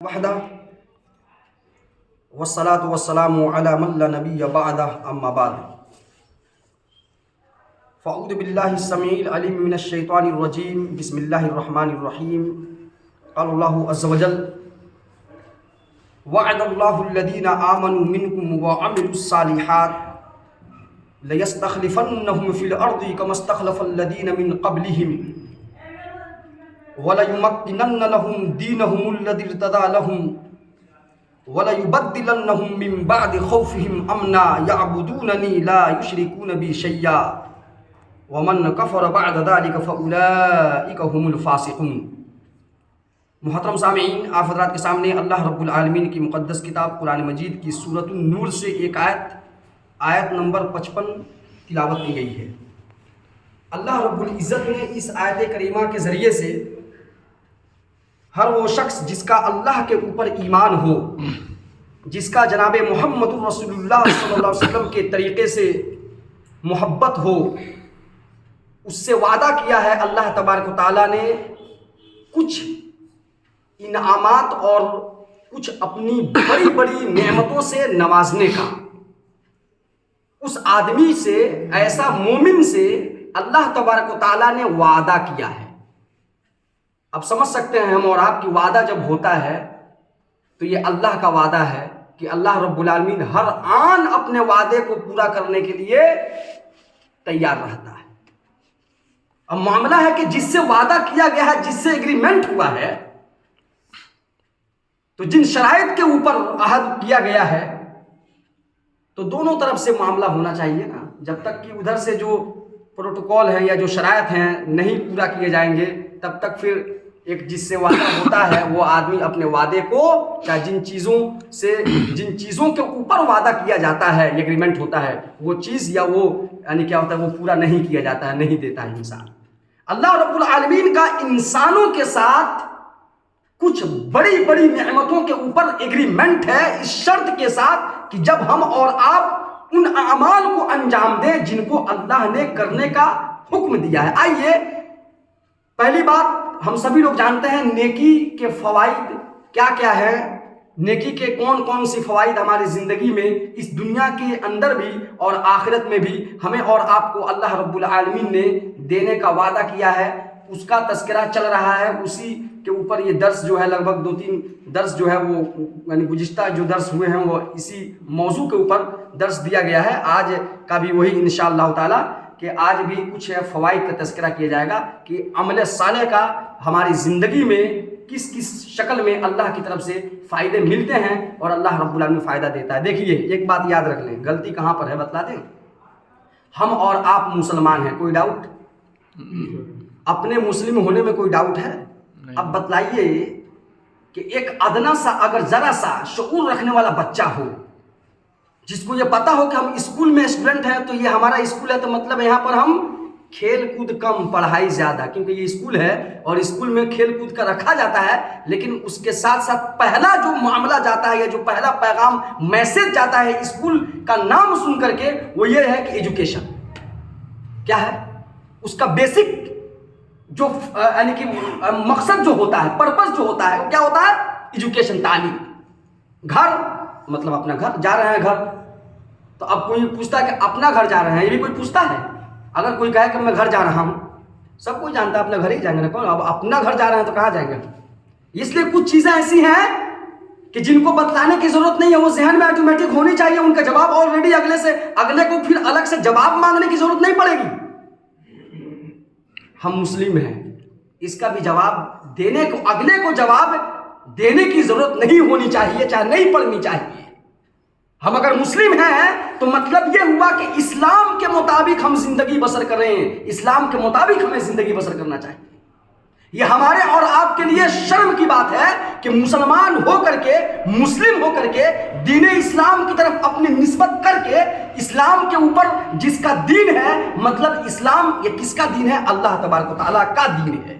وحدہ والصلاة والسلام علی من لا نبی بعدہ اما بعد فاعوذ باللہ السمیع العلیم من الشیطان الرجیم بسم اللہ الرحمن الرحیم قال اللہ عز وجل وعد اللہ الذین آمنوا منکم وعملوا الصالحات لیستخلفنہم فی الارض کما استخلف الذین من قبلہم وَلَيُمَكِّنَنَّ لَهُمْ دِينَهُمُ الَّذِي ارْتَضَىٰ لَهُمْ وَلَيُبَدِّلَنَّهُم مِّن بَعْدِ خَوْفِهِمْ أَمْنًا يَعْبُدُونَنِي لَا يُشْرِكُونَ بِي شَيْئًا وَمَن كَفَرَ بَعْدَ ذَلِكَ فَأُولَٰئِكَ هُمُ الْفَاسِقُونَ۔ محترم سامعین، آپ حضرات کے سامنے اللہ رب العالمین کی مقدس کتاب قرآن مجید کی سورۃ النور سے ایک آیت نمبر 55 تلاوت کی گئی ہے۔ اللہ رب العزت نے اس آیت کریمہ کے ذریعے سے ہر وہ شخص جس کا اللہ کے اوپر ایمان ہو، جس کا جناب محمد رسول اللہ صلی اللہ علیہ وسلم کے طریقے سے محبت ہو، اس سے وعدہ کیا ہے اللہ تبارک و تعالیٰ نے کچھ انعامات اور کچھ اپنی بڑی بڑی نعمتوں سے نوازنے کا۔ اس آدمی سے، ایسا مومن سے اللہ تبارک و تعالیٰ نے وعدہ کیا ہے۔ اب سمجھ سکتے ہیں ہم اور آپ کی وعدہ جب ہوتا ہے تو یہ اللہ کا وعدہ ہے کہ اللہ رب العالمین ہر آن اپنے وعدے کو پورا کرنے کے لیے تیار رہتا ہے۔ اب معاملہ ہے کہ جس سے وعدہ کیا گیا ہے، جس سے ایگریمنٹ ہوا ہے، تو جن شرائط کے اوپر عہد کیا گیا ہے، تو دونوں طرف سے معاملہ ہونا چاہیے نا۔ جب تک کہ ادھر سے جو پروٹوکول ہیں یا جو شرائط ہیں نہیں پورا کیے جائیں گے، تب تک پھر ایک جس سے وعدہ ہوتا ہے وہ آدمی اپنے وعدے کو، چاہے جن چیزوں کے اوپر وعدہ کیا جاتا ہے، ایگریمنٹ ہوتا ہے، وہ چیز یا وہ یعنی کیا ہوتا ہے، وہ پورا نہیں کیا جاتا ہے، نہیں دیتا ہے انسان۔ اللہ رب العالمین کا انسانوں کے ساتھ کچھ بڑی بڑی نعمتوں کے اوپر ایگریمنٹ ہے، اس شرط کے ساتھ کہ جب ہم اور آپ ان اعمال کو انجام دیں جن کو اللہ نے کرنے کا حکم دیا ہے۔ آئیے پہلی بات، ہم سبھی لوگ جانتے ہیں نیکی کے فوائد کیا کیا ہے، نیکی کے کون کون سی فوائد ہماری زندگی میں، اس دنیا کے اندر بھی اور آخرت میں بھی ہمیں اور آپ کو اللہ رب العالمین نے دینے کا وعدہ کیا ہے، اس کا تذکرہ چل رہا ہے۔ اسی کے اوپر یہ درس جو ہے، لگ بھگ 2-3 درس جو ہے وہ یعنی گزشتہ جو درس ہوئے ہیں وہ اسی موضوع کے اوپر درس دیا گیا ہے۔ آج کا بھی وہی انشاءاللہ تعالی کہ آج بھی کچھ فوائد کا تذکرہ کیا جائے گا کہ عمل صالح کا ہماری زندگی میں کس کس شکل میں اللہ کی طرف سے فائدے ملتے ہیں اور اللہ رب العالمین فائدہ دیتا ہے۔ دیکھیے ایک بات یاد رکھ لیں، غلطی کہاں پر ہے بتلا دیں۔ ہم اور آپ مسلمان ہیں، کوئی ڈاؤٹ؟ اپنے مسلم ہونے میں کوئی ڈاؤٹ ہے؟ اب بتلائیے کہ ایک ادنا سا، اگر ذرا سا شعور رکھنے والا بچہ ہو، جس کو یہ پتا ہو کہ ہم اسکول میں اسٹوڈنٹ ہیں، تو یہ ہمارا اسکول ہے، تو مطلب یہاں پر ہم کھیل کود کم، پڑھائی زیادہ، کیونکہ یہ اسکول ہے اور اسکول میں کھیل کود کا رکھا جاتا ہے، لیکن اس کے ساتھ ساتھ پہلا جو معاملہ جاتا ہے یا جو پہلا پیغام میسج جاتا ہے اسکول کا نام سن کر کے، وہ یہ ہے کہ ایجوکیشن کیا ہے، اس کا بیسک جو یعنی کہ مقصد جو ہوتا ہے، پرپس جو ہوتا ہے، وہ کیا ہوتا ہے؟ ایجوکیشن، تعلیم۔ گھر مطلب اپنا گھر، جا رہے ہیں گھر، تو اب کوئی پوچھتا ہے کہ اپنا گھر جا رہے ہیں، یہ بھی کوئی پوچھتا ہے؟ اگر کوئی کہے کہ میں گھر جا رہا ہوں، سب کوئی جانتا ہے اپنے گھر ہی جائیں گے نا، کون؟ اب اپنا گھر جا رہے ہیں تو کہاں جائیں گے؟ اس لیے کچھ چیزیں ایسی ہیں کہ جن کو بتلانے کی ضرورت نہیں ہے، وہ ذہن میں آٹومیٹک ہونی چاہیے، ان کا جواب آلریڈی اگلے کو پھر الگ سے جواب مانگنے کی ضرورت نہیں پڑے گی۔ ہم مسلم ہیں، اس کا بھی جواب دینے کو، اگلے کو جواب دینے کی ضرورت نہیں ہونی چاہیے، چاہے نہیں پڑھنی چاہیے۔ ہم اگر مسلم ہیں تو مطلب یہ ہوا کہ اسلام کے مطابق ہم زندگی بسر کریں، اسلام کے مطابق ہمیں زندگی بسر کرنا چاہیے۔ یہ ہمارے اور آپ کے لیے شرم کی بات ہے کہ مسلمان ہو کر کے، مسلم ہو کر کے، دین اسلام کی طرف اپنی نسبت کر کے، اسلام کے اوپر جس کا دین ہے، مطلب اسلام یہ کس کا دین ہے؟ اللہ تبارک و تعالیٰ کا دین ہے۔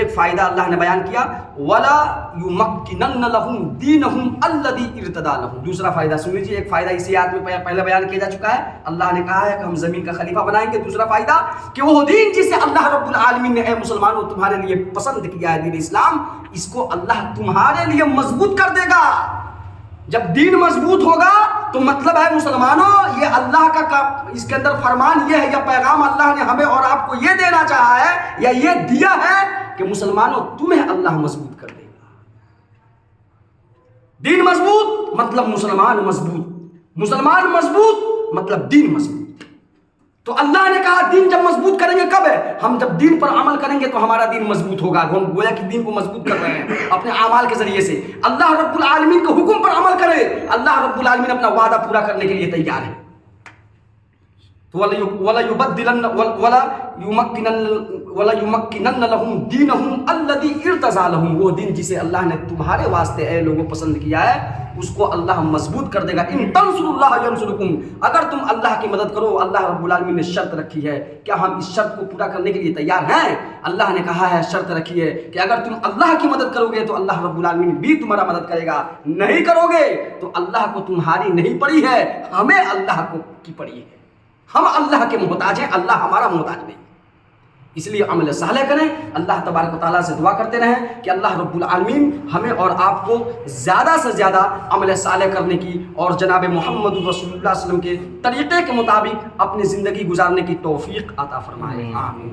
ایک فائدہ اللہ نے بیان کیا وَلَا يُمَكِّنَنَّ لَهُمْ دِينَهُمْ الَّذِي ارْتَضَىٰ لَهُمْ. دوسرا فائدہ سن لیجیے. ایک فائدہ اسی آیت میں پہلے بیان کیا جا چکا ہے. اللہ نے کہا ہے کہ ہم زمین کا خلیفہ بنائیں گے. دوسرا فائدہ کہ وہ دین جسے اللہ رب العالمین نے اے مسلمانوں تمہارے لیے پسند کیا ہے دین اسلام, اس کو اللہ تمہارے لیے مضبوط کر دے گا. جب دین مضبوط ہوگا تو مطلب ہے مسلمانوں یہ اللہ کا اس کے اندر فرمان یہ ہے یا پیغام اللہ نے ہمیں اور آپ کو یہ دینا چاہا ہے یا یہ دیا ہے کہ مسلمانوں تمہیں اللہ مضبوط کر دے گا. دین مضبوط مطلب مسلمان مضبوط, مسلمان مضبوط مطلب دین مضبوط. تو اللہ نے کہا دین جب مضبوط کریں گے کب ہے؟ ہم جب دین پر عمل کریں گے تو ہمارا دین مضبوط ہوگا. ہم گویا کہ دین کو مضبوط کر رہے ہیں اپنے اعمال کے ذریعے سے. اللہ رب العالمین کے حکم پر عمل کرے, اللہ رب العالمین اپنا وعدہ پورا کرنے کے لیے تیار ہے. وَلَا يُمَكِّنَنَّ لَهُمْ دِينَهُمْ الَّذِي ارْتَضَىٰ لَهُمْ. وہ دین جسے اللہ نے تمہارے واسطے اے لوگوں پسند کیا ہے اس کو اللہ مضبوط کر دے گا. ان تنصروا اللہ ینصرکم. اگر تم اللہ کی مدد کرو, اللہ رب العالمین نے شرط رکھی ہے, کیا ہم اس شرط کو پورا کرنے کے لیے تیار ہیں؟ اللہ نے کہا ہے, شرط رکھی ہے کہ اگر تم اللہ کی مدد کرو گے تو اللہ رب العالمین بھی تمہارا مدد کرے گا. نہیں کرو گے تو اللہ کو تمہاری نہیں پڑی ہے, ہمیں اللہ کو کی پڑی ہے. ہم اللہ کے محتاج ہیں, اللہ ہمارا محتاج نہیں. اس لیے عمل صالح کریں. اللہ تبارک و تعالیٰ سے دعا کرتے رہیں کہ اللہ رب العالمین ہمیں اور آپ کو زیادہ سے زیادہ عمل صالح کرنے کی اور جناب محمد رسول اللہ صلی اللہ علیہ وسلم کے طریقے کے مطابق اپنی زندگی گزارنے کی توفیق عطا فرمائے. آمین.